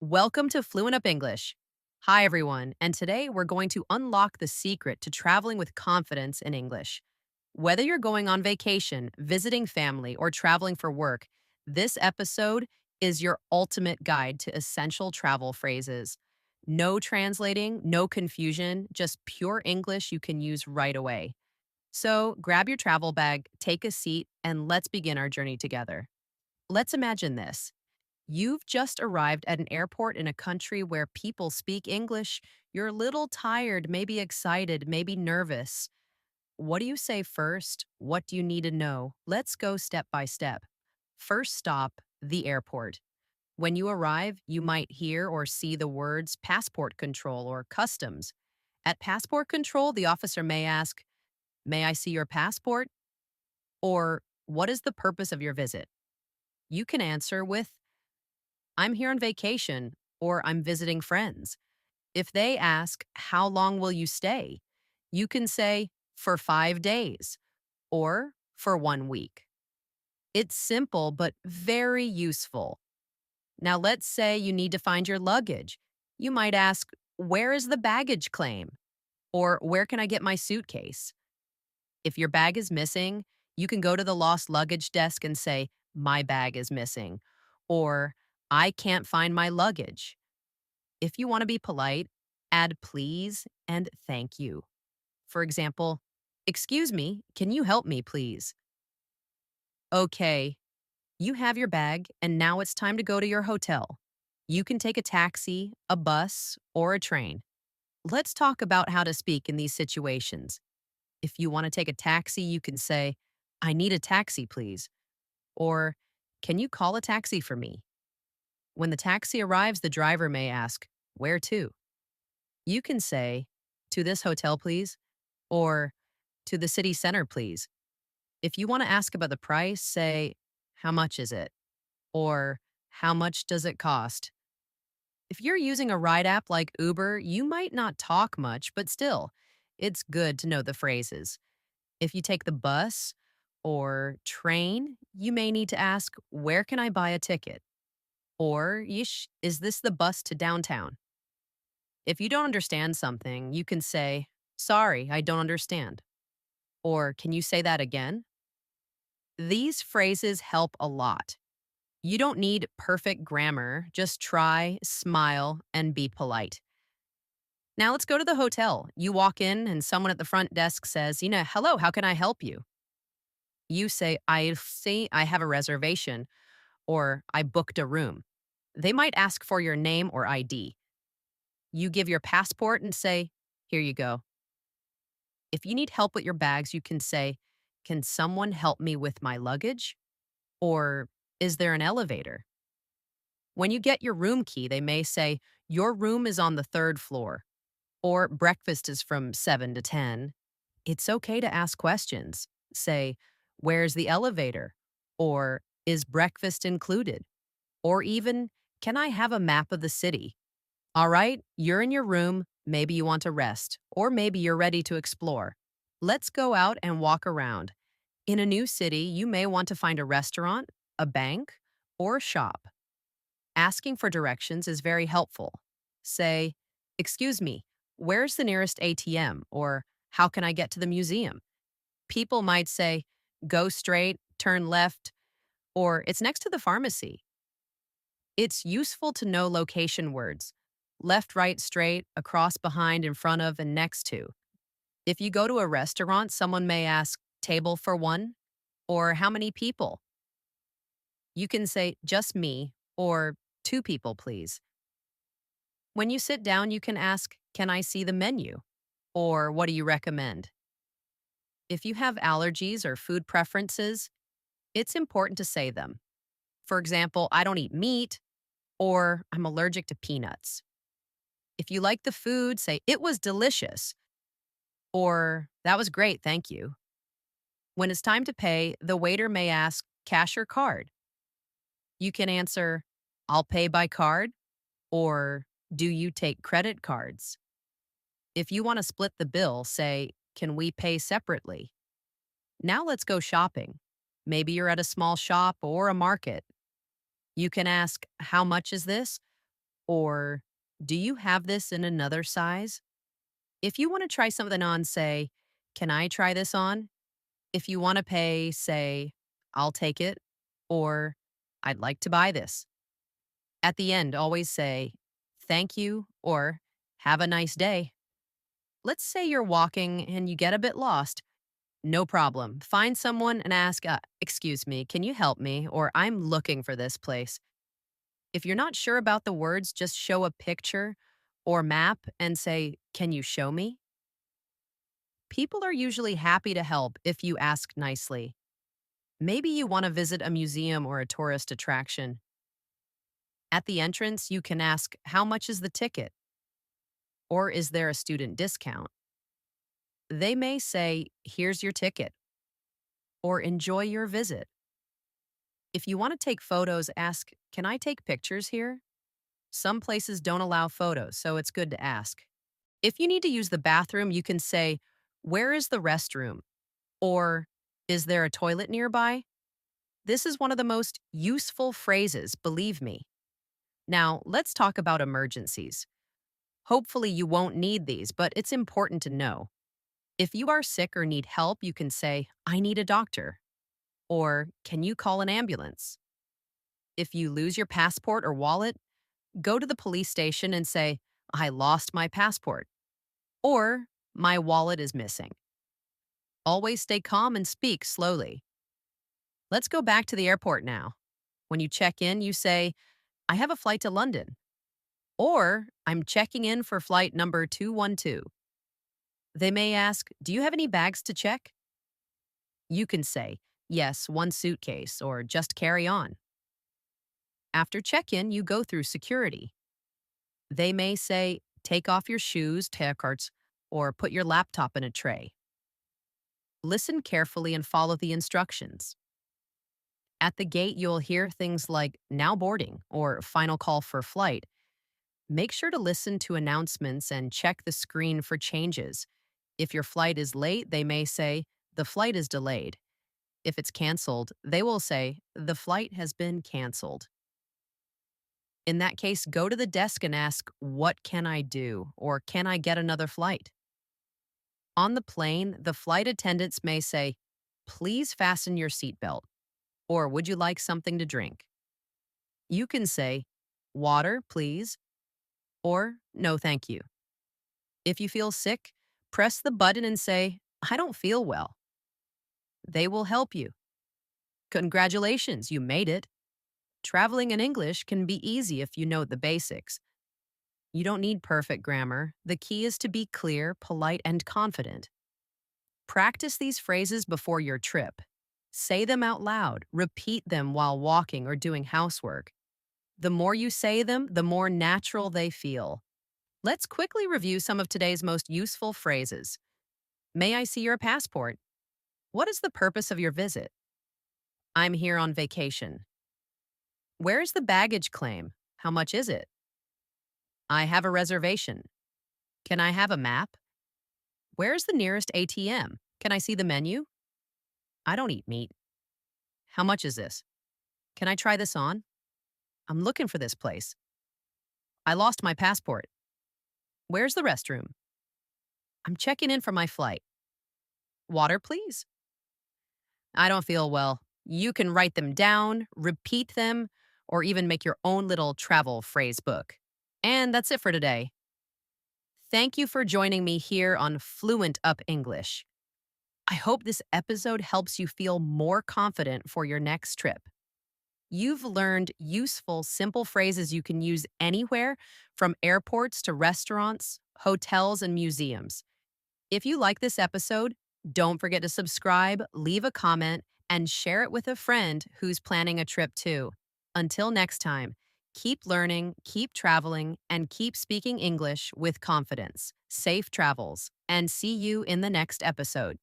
Welcome to FluentUp English. Hi, everyone, and today we're going to unlock the secret to traveling with confidence in English. Whether you're going on vacation, visiting family, or traveling for work, this episode is your ultimate guide to essential travel phrases. No translating, no confusion, just pure English you can use right away. So grab your travel bag, take a seat, and let's begin our journey together. Let's imagine this. You've just arrived at an airport in a country where people speak English. You're a little tired, maybe excited, maybe nervous. What do you say first? What do you need to know? Let's go step by step. First stop, the airport. When you arrive, you might hear or see the words passport control or customs. At passport control, the officer may ask, "May I see your passport?" Or, "What is the purpose of your visit?" You can answer with, "I'm here on vacation," or "I'm visiting friends." If they ask, "How long will you stay?" you can say, "For 5 days," or "For 1 week." It's simple but very useful. Now, let's say you need to find your luggage. You might ask, "Where is the baggage claim?" Or "Where can I get my suitcase?" If your bag is missing, you can go to the lost luggage desk and say, "My bag is missing," or "I can't find my luggage." If you want to be polite, add please and thank you. For example, "Excuse me, can you help me, please?" Okay, you have your bag, and now it's time to go to your hotel. You can take a taxi, a bus, or a train. Let's talk about how to speak in these situations. If you want to take a taxi, you can say, "I need a taxi, please." Or, "Can you call a taxi for me?" When the taxi arrives, the driver may ask, "Where to?" You can say, "To this hotel, please," or "To the city center, please." If you want to ask about the price, say, "How much is it?" or "How much does it cost?" If you're using a ride app like Uber, you might not talk much, but still, it's good to know the phrases. If you take the bus or train, you may need to ask, "Where can I buy a ticket?" Or, "Yeesh, is this the bus to downtown?" If you don't understand something, you can say, "Sorry, I don't understand." Or, "Can you say that again?" These phrases help a lot. You don't need perfect grammar, just try, smile, and be polite. Now let's go to the hotel. You walk in and someone at the front desk says, "Hello, how can I help you?" You say, "I see I have a reservation," or "I booked a room." They might ask for your name or ID. You give your passport and say, "Here you go." If you need help with your bags, you can say, "Can someone help me with my luggage?" Or, "Is there an elevator?" When you get your room key, they may say, "Your room is on the third floor," or "Breakfast is from 7 to 10. It's okay to ask questions. Say, "Where's the elevator?" Or, "Is breakfast included?" Or even, "Can I have a map of the city?" All right, you're in your room. Maybe you want to rest, or maybe you're ready to explore. Let's go out and walk around. In a new city, you may want to find a restaurant, a bank, or a shop. Asking for directions is very helpful. Say, "Excuse me, where's the nearest ATM?" Or, "How can I get to the museum?" People might say, "Go straight, turn left," or "It's next to the pharmacy." It's useful to know location words: left, right, straight, across, behind, in front of, and next to. If you go to a restaurant, someone may ask, "Table for one?" or "How many people?" You can say, "Just me," or "Two people, please." When you sit down, you can ask, "Can I see the menu?" or "What do you recommend?" If you have allergies or food preferences, it's important to say them. For example, "I don't eat meat," or "I'm allergic to peanuts." If you like the food, say, "It was delicious," or "That was great, thank you." When it's time to pay, the waiter may ask, "Cash or card?" You can answer, "I'll pay by card," or "Do you take credit cards?" If you want to split the bill, say, "Can we pay separately?" Now let's go shopping. Maybe you're at a small shop or a market. You can ask, "How much is this?" Or, do you have this in another size? If you want to try something on, say, can I try this on? If you want to pay, say, I'll take it, or I'd like to buy this. At the end, always say, thank you, or have a nice day. Let's say you're walking and you get a bit lost. No problem. Find someone and ask, excuse me, can you help me? Or I'm looking for this place. If you're not sure about the words, just show a picture or map and say, can you show me? People are usually happy to help if you ask nicely. Maybe you want to visit a museum or a tourist attraction. At the entrance, you can ask, how much is the ticket? Or is there a student discount? They may say, here's your ticket, or enjoy your visit. If you want to take photos, ask, can I take pictures here? Some places don't allow photos, so it's good to ask. If you need to use the bathroom, you can say, where is the restroom? Or, is there a toilet nearby? This is one of the most useful phrases, believe me. Now, let's talk about emergencies. Hopefully, you won't need these, but it's important to know. If you are sick or need help, you can say, I need a doctor. Or, can you call an ambulance? If you lose your passport or wallet, go to the police station and say, I lost my passport. Or, my wallet is missing. Always stay calm and speak slowly. Let's go back to the airport now. When you check in, you say, I have a flight to London. Or, I'm checking in for flight number 212. They may ask, do you have any bags to check? You can say, yes, one suitcase, or just carry on. After check-in, you go through security. They may say, take off your shoes, carts, or put your laptop in a tray. Listen carefully and follow the instructions. At the gate, you'll hear things like now boarding or final call for flight. Make sure to listen to announcements and check the screen for changes. If your flight is late, they may say, the flight is delayed. If it's canceled, they will say, the flight has been canceled. In that case, go to the desk and ask, what can I do? Or can I get another flight? On the plane, the flight attendants may say, please fasten your seatbelt. Or would you like something to drink? You can say, water, please. Or no, thank you. If you feel sick, press the button and say, I don't feel well. They will help you. Congratulations, you made it. Traveling in English can be easy if you know the basics. You don't need perfect grammar. The key is to be clear, polite, and confident. Practice these phrases before your trip. Say them out loud. Repeat them while walking or doing housework. The more you say them, the more natural they feel. Let's quickly review some of today's most useful phrases. May I see your passport? What is the purpose of your visit? I'm here on vacation. Where is the baggage claim? How much is it? I have a reservation. Can I have a map? Where's the nearest ATM? Can I see the menu? I don't eat meat. How much is this? Can I try this on? I'm looking for this place. I lost my passport. Where's the restroom? I'm checking in for my flight. Water, please. I don't feel well. You can write them down, repeat them, or even make your own little travel phrase book. And that's it for today. Thank you for joining me here on FluentUp English. I hope this episode helps you feel more confident for your next trip. You've learned useful, simple phrases you can use anywhere, from airports to restaurants, hotels, and museums. If you like this episode, don't forget to subscribe, leave a comment, and share it with a friend who's planning a trip too. Until next time, keep learning, keep traveling, and keep speaking English with confidence. Safe travels, and see you in the next episode.